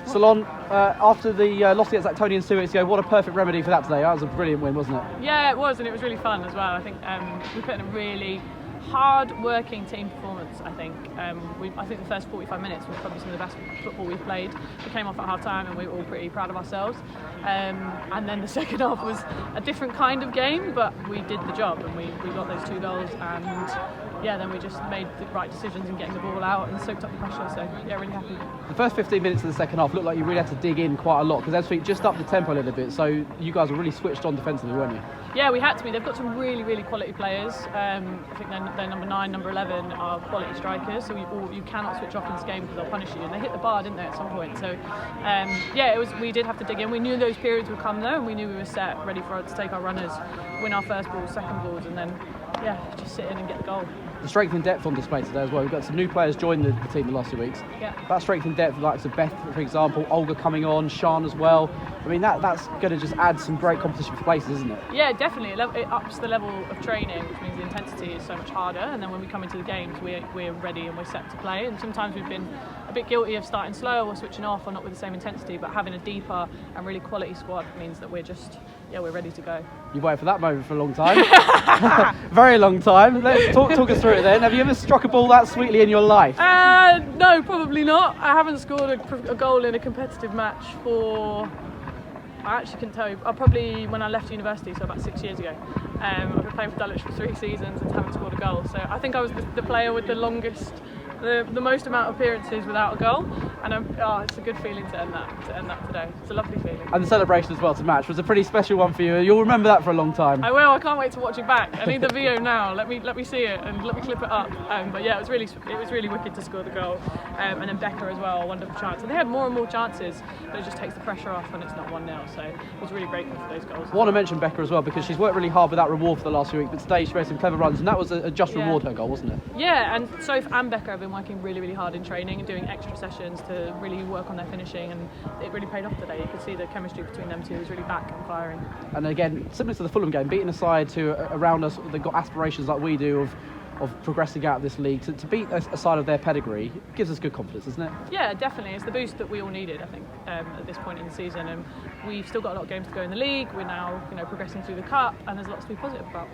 Ceylon, after the loss against Actonians 2 weeks ago, what a perfect remedy for that today. That was a brilliant win, wasn't it? Yeah, it was, and it was really fun as well. I think we put in a really hard-working team performance. I think I think the first 45 minutes was probably some of the best football we've played. We came off at half-time and we were all pretty proud of ourselves. And then the second half was a different kind of game, but we did the job and we got those 2 goals, and yeah, then we just made the right decisions in getting the ball out and soaked up the pressure. So yeah, really happy. The first 15 minutes of the second half looked like you really had to dig in quite a lot, because Ebbsfleet just upped the tempo a little bit, so you guys were really switched on defensively, weren't you? Yeah, we had to be. They've got some really, really quality players. I think they're number 9, number 11 are quality strikers, so you cannot switch off in this game because they'll punish you. And they hit the bar, didn't they, at some point? So yeah, we did have to dig in. We knew those periods would come though, and we knew we were set, ready for us to take our runners, win our first balls, second balls, and then yeah, just sit in and get the goal. The strength and depth on display today as well. We've got some new players join the team the last 2 weeks. Yeah. That strength and depth, like Beth, for example, Olga coming on, Sian as well. I mean, that's going to just add some great competition for places, isn't it? Yeah, definitely. It ups the level of training, which means the intensity is so much harder. And then when we come into the games, we're ready and we're set to play. And sometimes we've been a bit guilty of starting slow or switching off or not with the same intensity. But having a deeper and really quality squad means that we're ready to go. You've waited for that moment for a long time. Very long time. Let's talk us through it then. Have you ever struck a ball that sweetly in your life? No, probably not. I haven't scored a goal in a competitive match for... I actually couldn't tell you. Probably when I left university, so about 6 years ago. I've been playing for Dulwich for 3 seasons and haven't scored a goal. So I think I was the player with the longest, the most amount of appearances without a goal. And it's a good feeling to end that today. It's a lovely feeling. And the celebration as well to match was a pretty special one for you. You'll remember that for a long time. I will. I can't wait to watch it back. I need the video now. Let me see it and let me clip it up. But yeah, it was really wicked to score the goal. And then Becca as well, a wonderful chance. And they had more and more chances, but it just takes the pressure off when it's not 1-0. So I was really grateful for those goals. I want to mention Becca as well, because she's worked really hard without reward for the last few weeks, but today she made some clever runs, and that was a just reward her goal, wasn't it? Yeah, and Soph and Becca have been working really, really hard in training and doing extra sessions to really work on their finishing, and it really paid off today. You could see the chemistry between them two was really back and firing. And again, similar to the Fulham game, beating a side around us, they've got aspirations like we do of progressing out of this league, to beat a side of their pedigree gives us good confidence, doesn't it? Yeah, definitely. It's the boost that we all needed, I think, at this point in the season. And we've still got a lot of games to go in the league. We're now, progressing through the cup, and there's lots to be positive about.